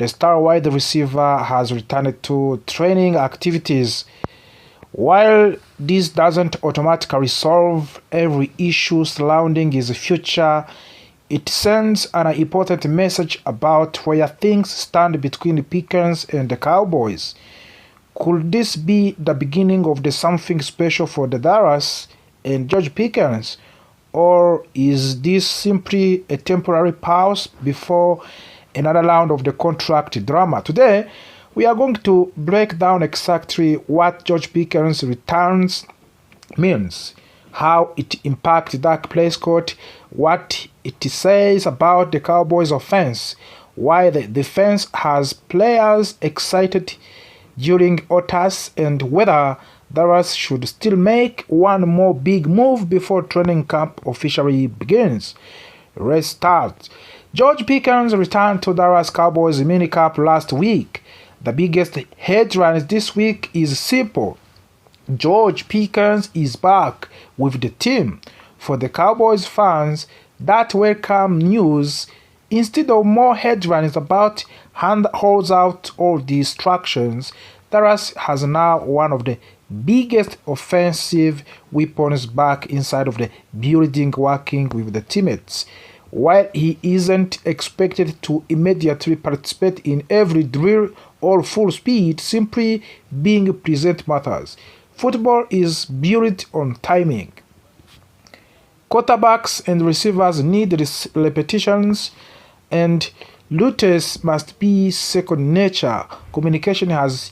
the star wide receiver has returned to training activities. While this doesn't automatically solve every issue surrounding his future, it sends an important message about where things stand between the Pickens and the Cowboys. Could this be the beginning of something special for the Dallas and George Pickens? Or is this simply a temporary pause before another round of the contract drama? Today, we are going to break down exactly what George Pickens' returns means, how it impacts Dak Prescott, what it says about the Cowboys offense, why the defense has players excited during OTAs, and whether Dallas should still make one more big move before training camp officially begins. Let's start. George Pickens returned to Dallas Cowboys minicamp last week. The biggest headline this week is simple. George Pickens is back with the team. For the Cowboys fans, that welcome news. Instead of more headlines about handholds out or distractions, Dallas has now one of the biggest offensive weapons back inside of the building working with the teammates. While he isn't expected to immediately participate in every drill or full speed, simply being present matters. Football is built on timing. Quarterbacks and receivers need repetitions, and routes must be second nature. Communication has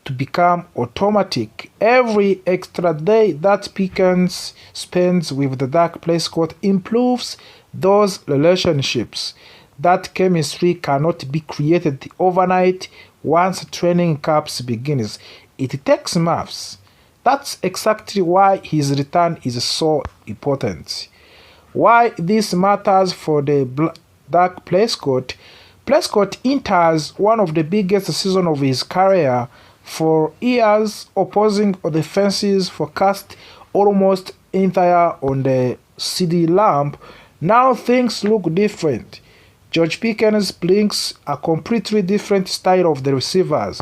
to become automatic. Every extra day that Pickens spends with the Dak Prescott improves those relationships. That chemistry cannot be created overnight once training camps begins. It takes months. That's exactly why his return is so important. Why this matters for the Dak Prescott. Prescott enters one of the biggest seasons of his career. For years, opposing defenses focused almost entire on the CD lamp. Now things look different. George Pickens brings a completely different style of the receivers.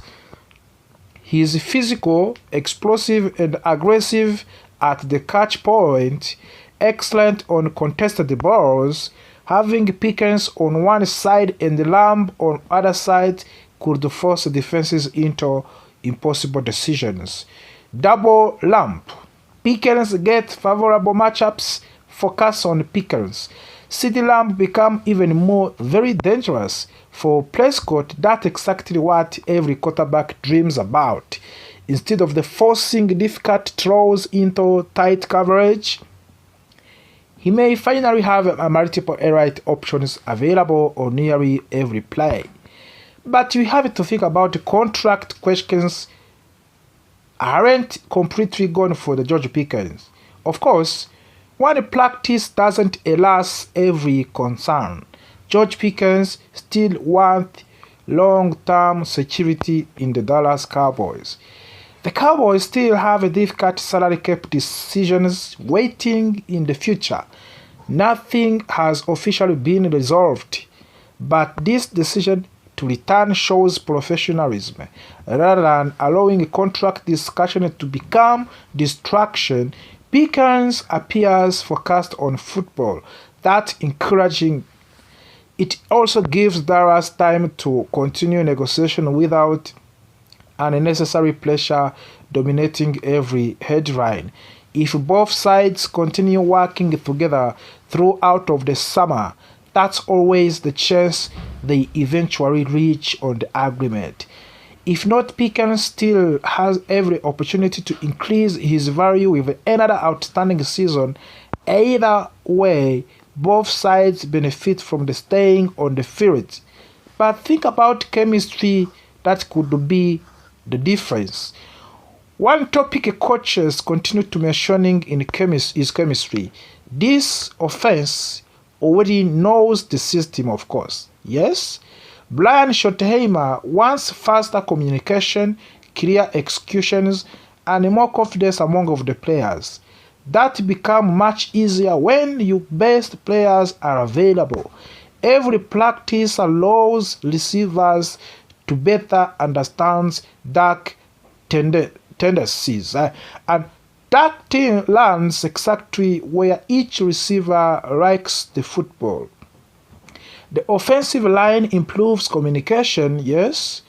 He is physical, explosive, and aggressive at the catch point, excellent on contested balls. Having Pickens on one side and Lamb on other side could force defenses into impossible decisions. Double Lamp. Pickens get favorable matchups. Focus on Pickens. CD Lamb become even more very dangerous. For Prescott, that's exactly what every quarterback dreams about. Instead of the forcing difficult throws into tight coverage, he may finally have multiple right options available on nearly every play. But you have to think about the contract questions aren't completely gone for the George Pickens. Of course, one practice doesn't erase every concern. George Pickens still wants long-term security in the Dallas Cowboys. The Cowboys still have difficult salary cap decisions waiting in the future. Nothing has officially been resolved, but this decision to return shows professionalism. Rather than allowing a contract discussion to become distraction, Pickens appears focused on football. That's encouraging. It also gives Dallas time to continue negotiation without unnecessary pressure dominating every headline. If both sides continue working together throughout of the summer, that's always the chance they eventually reach on the agreement. If not, Pickens still has every opportunity to increase his value with another outstanding season. Either way, both sides benefit from the staying on the field. But think about chemistry. That could be the difference. One topic coaches continue to mentioning is chemistry. This offense already knows the system, of course. Yes? Brian Schottenheimer wants faster communication, clear executions, and more confidence among of the players. That becomes much easier when your best players are available. Every practice allows receivers to better understand dark tendencies. And that team learns exactly where each receiver likes the football. The offensive line improves communication, yes.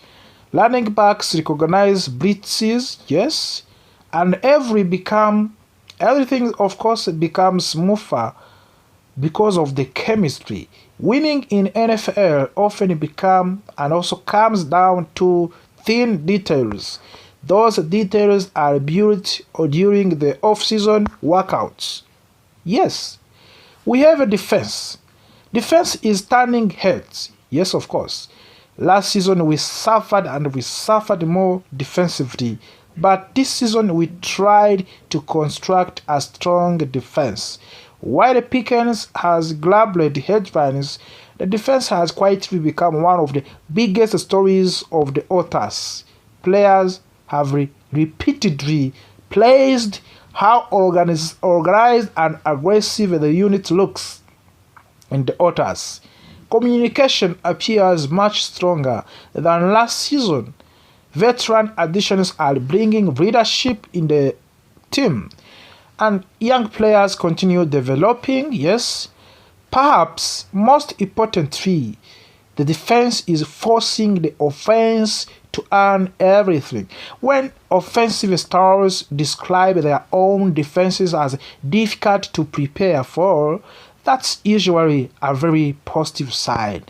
Running backs recognize blitzes, yes. And everything of course becomes smoother because of the chemistry. Winning in NFL often comes down to thin details. Those details are built during the off-season workouts. Yes, we have a defense. Defense is turning heads. Yes, of course. Last season we suffered more defensively. But this season we tried to construct a strong defense. While Pickens has grabbed headlines, the defense has quietly become one of the biggest stories of the authors. Players have repeatedly praised how organized and aggressive the unit looks in the authors. Communication appears much stronger than last season. Veteran additions are bringing leadership in the team, and young players continue developing, yes. Perhaps most importantly, the defense is forcing the offense to earn everything. When offensive stars describe their own defenses as difficult to prepare for, that's usually a very positive sign.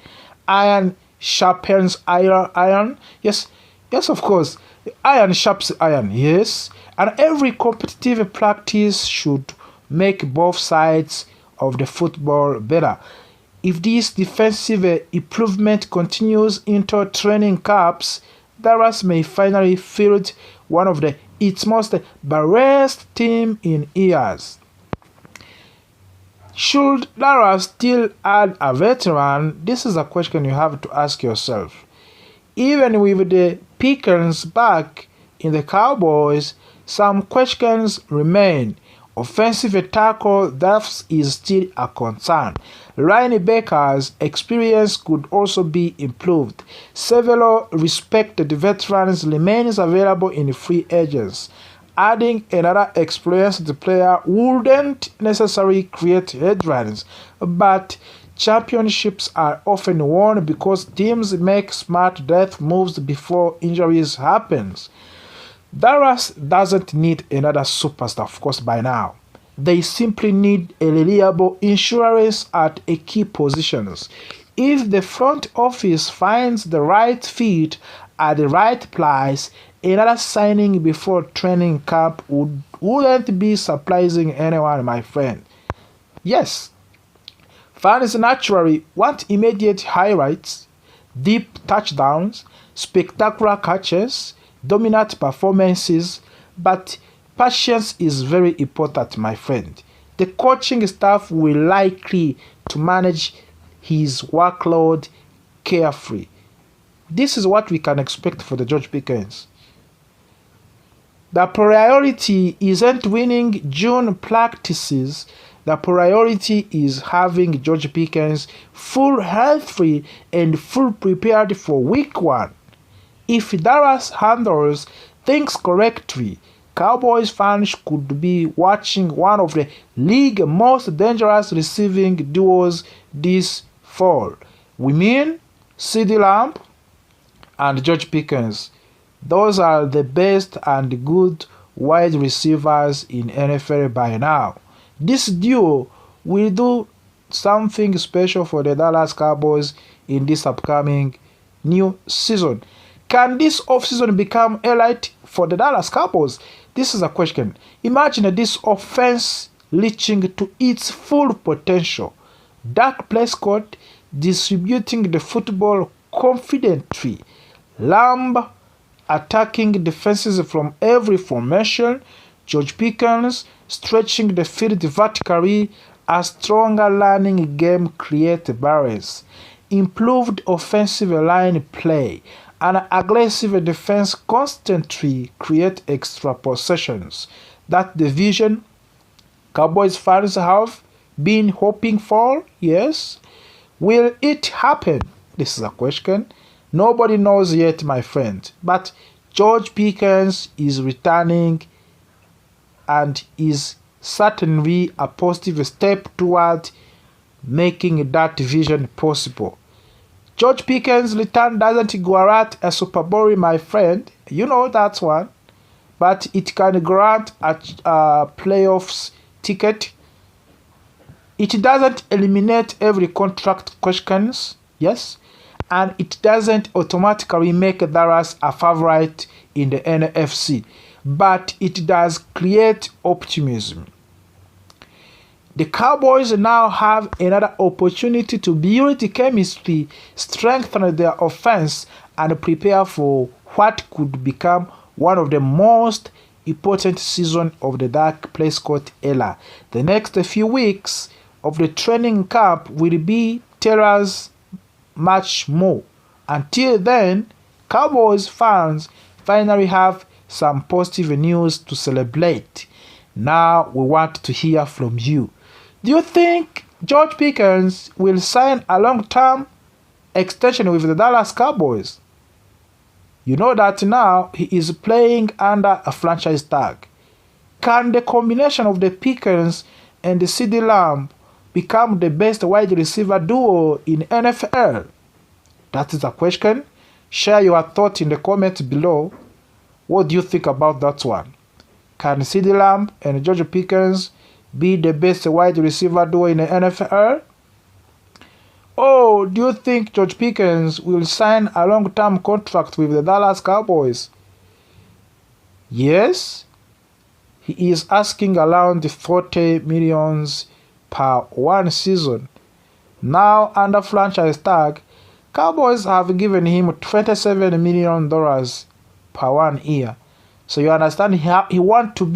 Iron sharpens iron. Yes, of course. Iron sharpens iron, yes. And every competitive practice should make both sides of the football better. If this defensive improvement continues into training camps, Dallas may finally field one of its most balanced team in years. Should Dallas still add a veteran? This is a question you have to ask yourself. Even with the Pickens back in the Cowboys, some questions remain. Offensive tackle depth is still a concern. Linebackers' experience could also be improved. Several respected veterans remains available in free agents. Adding another experienced player wouldn't necessarily create headlines, but championships are often won because teams make smart depth moves before injuries happen. Dallas doesn't need another superstar, of course, by now. They simply need a reliable insurance at a key positions. If the front office finds the right fit at the right price, another signing before training camp wouldn't be surprising anyone, my friend. Yes, fans naturally want immediate highlights, deep touchdowns, spectacular catches, dominant performances, but patience is very important, my friend. The coaching staff will likely to manage his workload carefully. This is what we can expect for the George Pickens. The priority isn't winning June practices. The priority is having George Pickens full healthy and full prepared for week 1. If Dallas handles things correctly, Cowboys fans could be watching one of the league's most dangerous receiving duos this fall. We mean CeeDee Lamb and George Pickens. Those are the best and good wide receivers in NFL by now. This duo will do something special for the Dallas Cowboys in this upcoming new season. Can this offseason become elite for the Dallas Cowboys? This is a question. Imagine this offense reaching to its full potential. Dak Prescott distributing the football confidently. Lamb attacking defenses from every formation. George Pickens stretching the field vertically. A stronger running game creates balance. Improved offensive line play. An aggressive defense constantly create extra possessions. That division Cowboys fans have been hoping for, yes. Will it happen? This is a question. Nobody knows yet, my friend. But George Pickens is returning and is certainly a positive step toward making that vision possible. George Pickens' return doesn't grant a Super Bowl, my friend. You know that one. But it can grant a playoffs ticket. It doesn't eliminate every contract questions, yes, and it doesn't automatically make Dallas a favorite in the NFC, but it does create optimism. The Cowboys now have another opportunity to build chemistry, strengthen their offense, and prepare for what could become one of the most important seasons of the Dak Prescott era. The next few weeks of the training camp will be tell us much more. Until then, Cowboys fans finally have some positive news to celebrate. Now we want to hear from you. Do you think George Pickens will sign a long-term extension with the Dallas Cowboys? You know that now he is playing under a franchise tag. Can the combination of the Pickens and the CeeDee Lamb become the best wide receiver duo in NFL? That is a question. Share your thoughts in the comments below. What do you think about that one? Can CeeDee Lamb and George Pickens be the best wide receiver duo in the NFL? Or do you think George Pickens will sign a long-term contract with the Dallas Cowboys? Yes, he is asking around $40 million per one season. Now under franchise tag, Cowboys have given him $27 million per 1 year. So you understand he wants to be